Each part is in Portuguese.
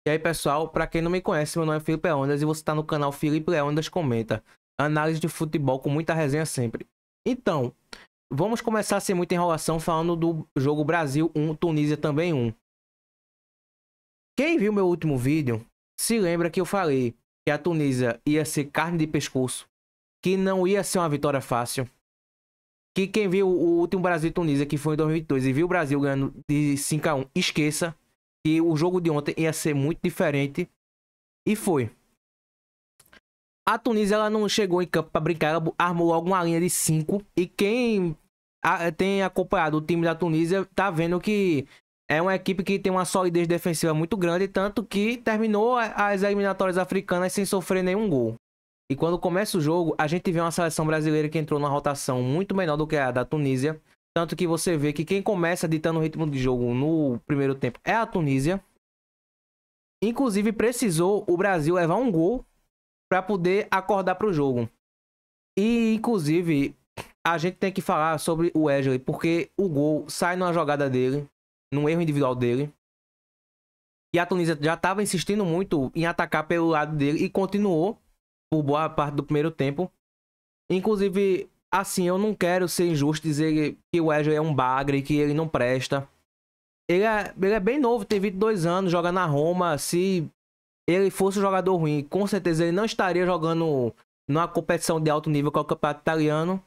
E aí, pessoal, pra quem não me conhece, meu nome é Felipe Leônidas e você tá no canal Felipe Leônidas Comenta. Análise de futebol com muita resenha sempre. Então, vamos começar sem muita enrolação falando do jogo Brasil 1, Tunísia também 1. Quem viu meu último vídeo, se lembra que eu falei que a Tunísia ia ser carne de pescoço, que não ia ser uma vitória fácil. Que quem viu o último Brasil e Tunísia, que foi em 2022, e viu o Brasil ganhando de 5-1, esqueça que o jogo de ontem ia ser muito diferente. E foi. A Tunísia ela não chegou em campo para brincar, ela armou logo uma linha de 5. E quem tem acompanhado o time da Tunísia tá vendo que é uma equipe que tem uma solidez defensiva muito grande, tanto que terminou as eliminatórias africanas sem sofrer nenhum gol. E quando começa o jogo, a gente vê uma seleção brasileira que entrou numa rotação muito menor do que a da Tunísia. Tanto que você vê que quem começa ditando o ritmo de jogo no primeiro tempo é a Tunísia. Inclusive, precisou o Brasil levar um gol para poder acordar para o jogo. E, inclusive, a gente tem que falar sobre o Wesley, porque o gol sai numa jogada dele, num erro individual dele. E a Tunísia já estava insistindo muito em atacar pelo lado dele e continuou por boa parte do primeiro tempo. Inclusive, assim, eu não quero ser injusto dizer que o Wesley é um bagre, que ele não presta. Ele é bem novo, tem 22 anos, joga na Roma. Se ele fosse um jogador ruim, com certeza ele não estaria jogando numa competição de alto nível com o campeonato italiano.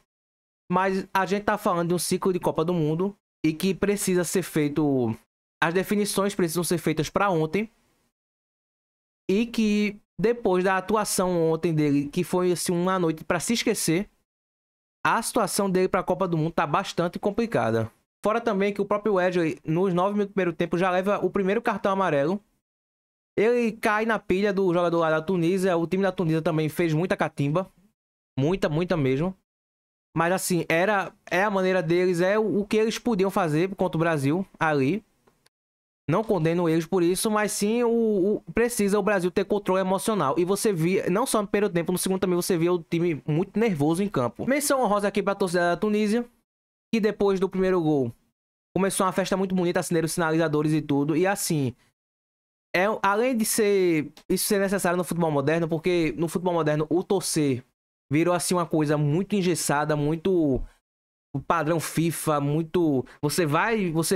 Mas a gente tá falando de um ciclo de Copa do Mundo e que precisa ser feito... As definições precisam ser feitas para ontem. E que depois da atuação ontem dele, que foi assim, uma noite para se esquecer, a situação dele para a Copa do Mundo tá bastante complicada. Fora também que o próprio Wesley, nos 9 minutos do primeiro tempo, já leva o primeiro cartão amarelo. Ele cai na pilha do jogador lá da Tunísia. O time da Tunísia também fez muita catimba. Muita mesmo. Mas assim, é a maneira deles, é o que eles podiam fazer contra o Brasil ali. Não condeno eles por isso, mas sim precisa o Brasil ter controle emocional. E você via, não só no primeiro tempo, no segundo também você via o time muito nervoso em campo. Menção honrosa aqui para a torcida da Tunísia, que depois do primeiro gol começou uma festa muito bonita, acenderam os sinalizadores e tudo. E assim, além de isso ser necessário no futebol moderno, porque no futebol moderno o torcer virou assim uma coisa muito engessada, muito o padrão FIFA, muito... Você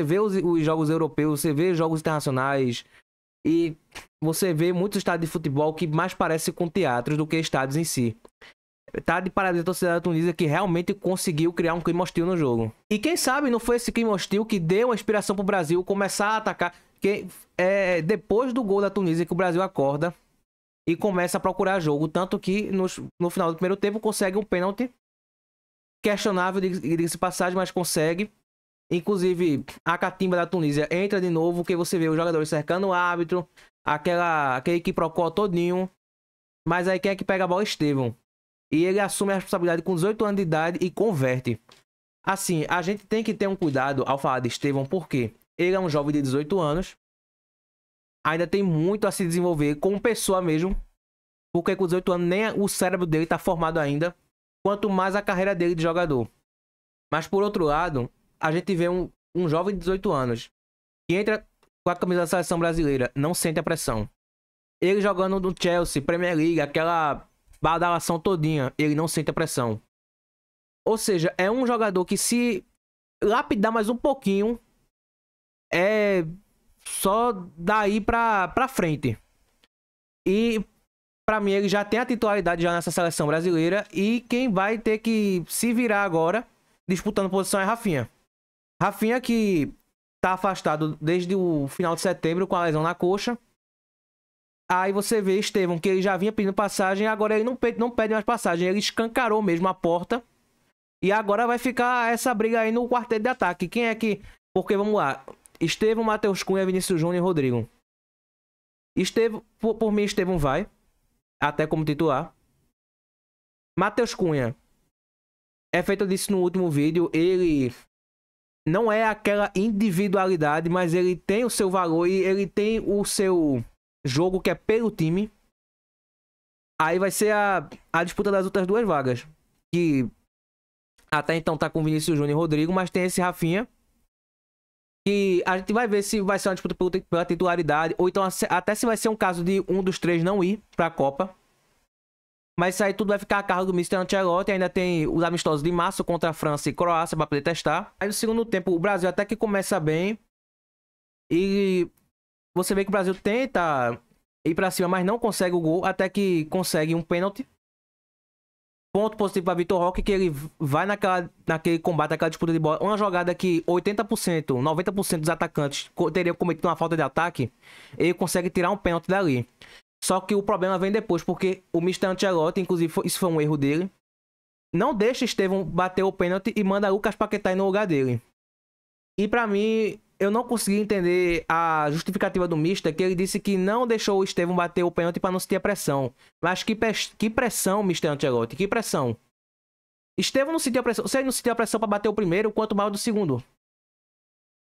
vê os jogos europeus, você vê jogos internacionais e você vê muitos estádios de futebol que mais parecem com teatros do que estádios em si. Tá de parabéns a torcida da Tunísia que realmente conseguiu criar um clima hostil no jogo. E quem sabe não foi esse clima hostil que deu a inspiração pro Brasil começar a atacar. Que é depois do gol da Tunísia que o Brasil acorda e começa a procurar jogo. Tanto que no final do primeiro tempo consegue um pênalti. Questionável, diga-se passagem, mas consegue. Inclusive, a catimba da Tunísia entra de novo, que você vê os jogadores cercando o árbitro, aquele quiprocó todinho. Mas aí quem é que pega a bola? Estevão. E ele assume a responsabilidade com 18 anos de idade e converte. Assim, a gente tem que ter um cuidado ao falar de Estevão, porque ele é um jovem de 18 anos. Ainda tem muito a se desenvolver como pessoa mesmo. Porque com 18 anos nem o cérebro dele está formado ainda. Quanto mais a carreira dele de jogador. Mas por outro lado, a gente vê um jovem de 18 anos que entra com a camisa da seleção brasileira, não sente a pressão. Ele jogando no Chelsea, Premier League, aquela badalação todinha, ele não sente a pressão. Ou seja, é um jogador que se lapidar mais um pouquinho, é só daí pra frente. E pra mim, ele já tem a titularidade já nessa seleção brasileira. E quem vai ter que se virar agora, disputando posição, é Rafinha. Rafinha que tá afastado desde o final de setembro com a lesão na coxa. Aí você vê Estevão, que ele já vinha pedindo passagem. Agora ele não pede mais passagem. Ele escancarou mesmo a porta. E agora vai ficar essa briga aí no quarteto de ataque. Quem é que... Porque, vamos lá. Estevão, Matheus Cunha, Vinícius Júnior e Rodrigo. Estevão, por mim, Estevão vai. Até como titular. Matheus Cunha. É feito disso no último vídeo. Ele não é aquela individualidade, mas ele tem o seu valor e ele tem o seu jogo que é pelo time. Aí vai ser a disputa das outras duas vagas. Que até então tá com Vinícius Júnior e Rodrigo, mas tem esse Rafinha. que a gente vai ver se vai ser uma disputa pela titularidade, ou então até se vai ser um caso de um dos três não ir pra Copa. Mas isso aí tudo vai ficar a cargo do Mr. Ancelotti. Ainda tem os amistosos de março contra a França e Croácia para poder testar. Aí no segundo tempo o Brasil até que começa bem. E você vê que o Brasil tenta ir pra cima, mas não consegue o gol. Até que consegue um pênalti. Ponto positivo para Vitor Roque, que ele vai naquele combate, naquela disputa de bola. Uma jogada que 80%, 90% dos atacantes teriam cometido uma falta de ataque. Ele consegue tirar um pênalti dali. Só que o problema vem depois, porque o Mr. Ancelotti, inclusive isso foi um erro dele, não deixa Estevão bater o pênalti e manda Lucas Paquetá no lugar dele. E pra mim, eu não consegui entender a justificativa do Mister, que ele disse que não deixou o Estevão bater o pênalti pra não sentir a pressão. Mas que pressão, Mr. Ancelotti, que pressão. Estevão não sentiu a pressão. Se ele não sentiu a pressão pra bater o primeiro, quanto mais o do segundo.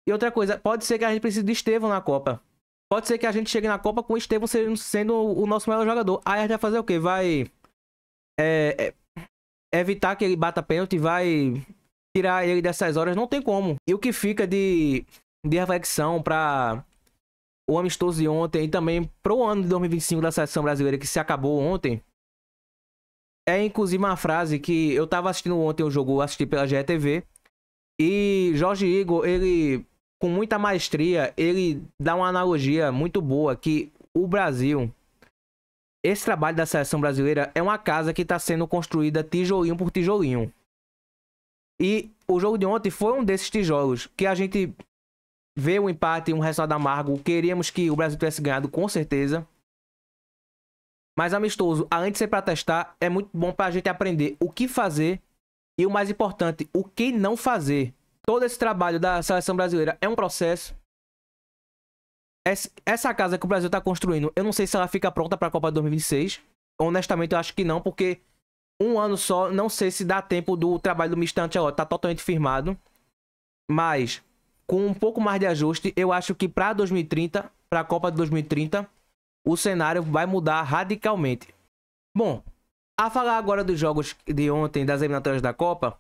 E outra coisa, pode ser que a gente precise de Estevão na Copa. Pode ser que a gente chegue na Copa com o Estevão sendo o nosso melhor jogador. Aí a gente vai fazer o quê? Vai evitar que ele bata pênalti, vai tirar ele dessas horas. Não tem como. E o que fica de reflexão para o amistoso de ontem e também para o ano de 2025 da seleção brasileira, que se acabou ontem, é inclusive uma frase que eu tava assistindo ontem o jogo, assisti pela GETV, e Jorge Igor, ele, com muita maestria, ele dá uma analogia muito boa, que o Brasil, esse trabalho da seleção brasileira é uma casa que está sendo construída tijolinho por tijolinho. E o jogo de ontem foi um desses tijolos, que a gente vê um empate, um resultado amargo. Queríamos que o Brasil tivesse ganhado, com certeza. Mas amistoso, além de ser para testar, é muito bom para a gente aprender o que fazer e, o mais importante, o que não fazer. Todo esse trabalho da seleção brasileira é um processo. Essa casa que o Brasil está construindo, eu não sei se ela fica pronta para a Copa de 2026. Honestamente, eu acho que não, porque um ano só, não sei se dá tempo do trabalho do Mr. Ancelotti. Tá totalmente firmado. Mas com um pouco mais de ajuste, eu acho que para 2030, para a Copa de 2030, o cenário vai mudar radicalmente. Bom, a falar agora dos jogos de ontem, das eliminatórias da Copa.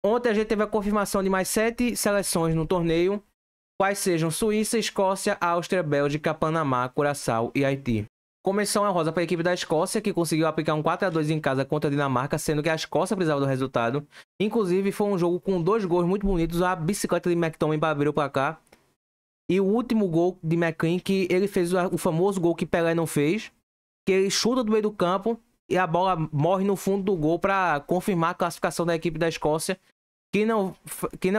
Ontem a gente teve a confirmação de mais 7 seleções no torneio, quais sejam Suíça, Escócia, Áustria, Bélgica, Panamá, Curaçao e Haiti. Começou a rosa para a equipe da Escócia, que conseguiu aplicar um 4-2 em casa contra a Dinamarca, sendo que a Escócia precisava do resultado. Inclusive, foi um jogo com 2 gols muito bonitos, a bicicleta de McTominay para abrir o placar. E o último gol de McLean, que ele fez o famoso gol que Pelé não fez, que ele chuta do meio do campo e a bola morre no fundo do gol para confirmar a classificação da equipe da Escócia, que não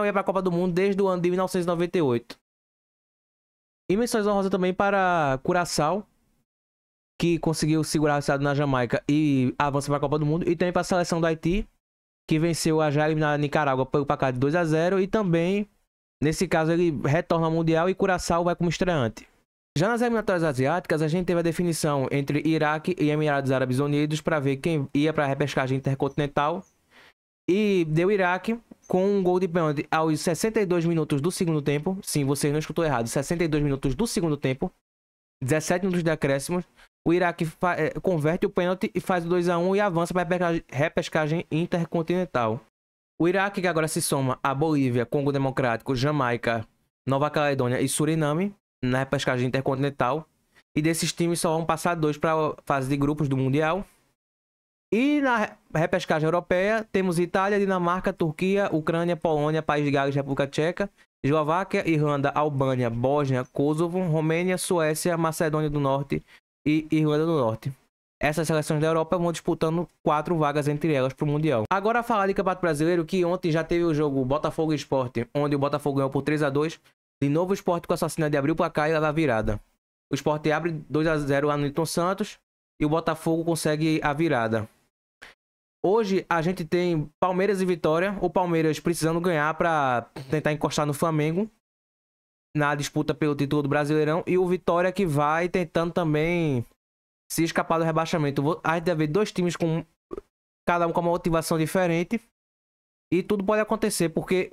ia para a Copa do Mundo desde o ano de 1998. E menções honrosas também para Curaçao, que conseguiu segurar o estado na Jamaica e avança para a Copa do Mundo. E também para a seleção do Haiti, que venceu a já eliminada Nicarágua pelo placar de 2-0. E também, nesse caso, ele retorna ao Mundial e Curaçao vai como estreante. Já nas eliminatórias asiáticas, a gente teve a definição entre Iraque e Emirados Árabes Unidos para ver quem ia para a repescagem intercontinental. E deu Iraque com um gol de pênalti aos 62 minutos do segundo tempo. Sim, você não escutou errado. 62 minutos do segundo tempo. 17 minutos de acréscimos. O Iraque converte o pênalti e faz o 2-1 e avança para a repescagem intercontinental. O Iraque, que agora se soma a Bolívia, Congo Democrático, Jamaica, Nova Caledônia e Suriname na repescagem intercontinental. E desses times só vão passar 2 para a fase de grupos do Mundial. E na repescagem europeia temos Itália, Dinamarca, Turquia, Ucrânia, Polônia, País de Gales, República Tcheca, Eslováquia, Irlanda, Albânia, Bósnia, Kosovo, Romênia, Suécia, Macedônia do Norte e Irlanda do Norte. Essas seleções da Europa vão disputando 4 vagas entre elas para o Mundial. Agora a falar de Campeonato Brasileiro, que ontem já teve o jogo Botafogo e Sport, onde o Botafogo ganhou por 3-2. De novo o Sport com a assassina de abrir o placar e levar a virada. O Sport abre 2-0 lá no Newton Santos e o Botafogo consegue a virada. Hoje a gente tem Palmeiras e Vitória. O Palmeiras precisando ganhar para tentar encostar no Flamengo na disputa pelo título do Brasileirão. E o Vitória que vai tentando também se escapar do rebaixamento. A gente deve ver 2 times com cada um com uma motivação diferente. E tudo pode acontecer porque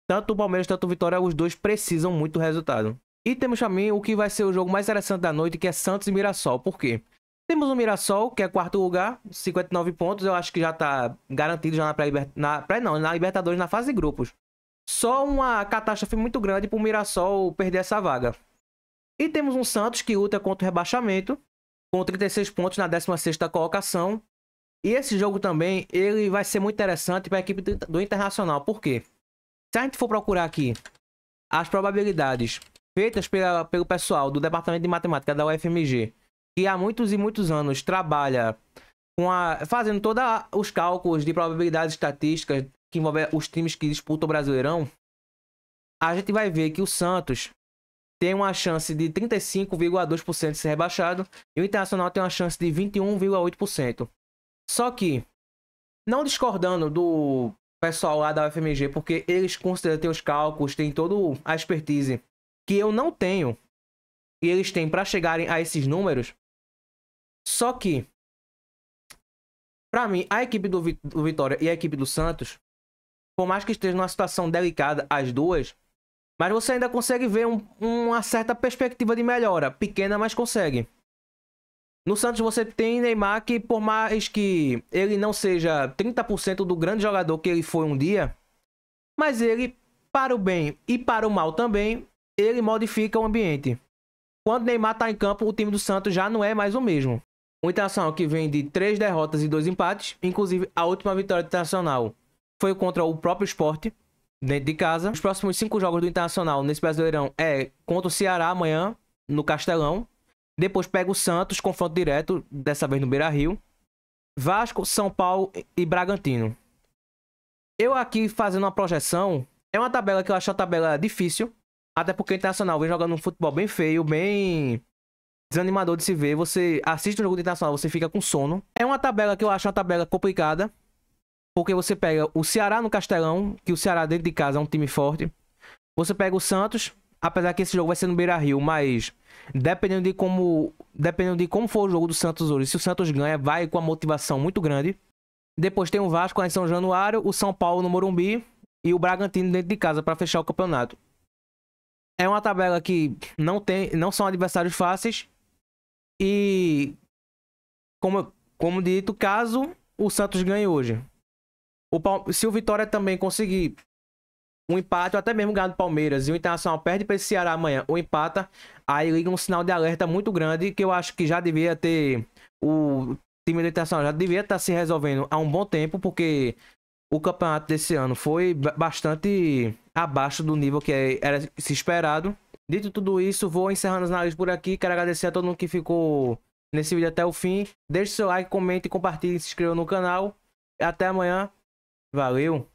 tanto o Palmeiras quanto o Vitória, os dois precisam muito do resultado. E temos também o que vai ser o jogo mais interessante da noite, que é Santos e Mirassol. Por quê? Temos o Mirassol, que é 4º lugar, 59 pontos. Eu acho que já está garantido já na Libertadores, na fase de grupos. Só uma catástrofe muito grande para o Mirassol perder essa vaga. E temos um Santos que luta contra o rebaixamento, com 36 pontos na 16ª colocação. E esse jogo também, ele vai ser muito interessante para a equipe do Internacional. Por quê? Se a gente for procurar aqui as probabilidades feitas pelo pessoal do Departamento de Matemática da UFMG, que há muitos e muitos anos trabalha fazendo todos os cálculos de probabilidades estatísticas que envolvem os times que disputam o Brasileirão, a gente vai ver que o Santos tem uma chance de 35,2% de ser rebaixado e o Internacional tem uma chance de 21,8%. Só que, não discordando do pessoal lá da UFMG, porque eles consideram ter os cálculos, tem toda a expertise que eu não tenho e eles têm para chegarem a esses números. Só que, para mim, a equipe do Vitória e a equipe do Santos, por mais que esteja numa situação delicada as duas, mas você ainda consegue ver uma certa perspectiva de melhora, pequena, mas consegue. No Santos você tem Neymar que, por mais que ele não seja 30% do grande jogador que ele foi um dia, mas ele, para o bem e para o mal também, ele modifica o ambiente. Quando Neymar está em campo, o time do Santos já não é mais o mesmo. O Internacional que vem de 3 derrotas e 2 empates, inclusive a última vitória do Internacional foi contra o próprio Sport, dentro de casa. Os próximos 5 jogos do Internacional nesse Brasileirão é contra o Ceará amanhã, no Castelão. Depois pega o Santos, confronto direto, dessa vez no Beira-Rio. Vasco, São Paulo e Bragantino. Eu aqui fazendo uma projeção, é uma tabela que eu acho uma tabela difícil, até porque o Internacional vem jogando um futebol bem feio, bem desanimador de se ver. Você assiste o jogo do Internacional, você fica com sono. É uma tabela que eu acho uma tabela complicada, porque você pega o Ceará no Castelão, que o Ceará dentro de casa é um time forte. Você pega o Santos, apesar que esse jogo vai ser no Beira-Rio, mas dependendo de como for o jogo do Santos hoje, se o Santos ganha, vai com uma motivação muito grande. Depois tem o Vasco lá em São Januário, o São Paulo no Morumbi e o Bragantino dentro de casa para fechar o campeonato. É uma tabela que não são adversários fáceis e, como dito, caso o Santos ganhe hoje, se o Vitória também conseguir um empate ou até mesmo ganhar do Palmeiras e o Internacional perde para esse Ceará amanhã ou empata, aí liga um sinal de alerta muito grande que eu acho que já devia ter, o time do Internacional já devia estar se resolvendo há um bom tempo, porque o campeonato desse ano foi bastante abaixo do nível que era se esperado. Dito tudo isso, vou encerrando as análises por aqui. Quero agradecer a todo mundo que ficou nesse vídeo até o fim. Deixe seu like, comente, compartilhe, se inscreva no canal. Até amanhã. Valeu!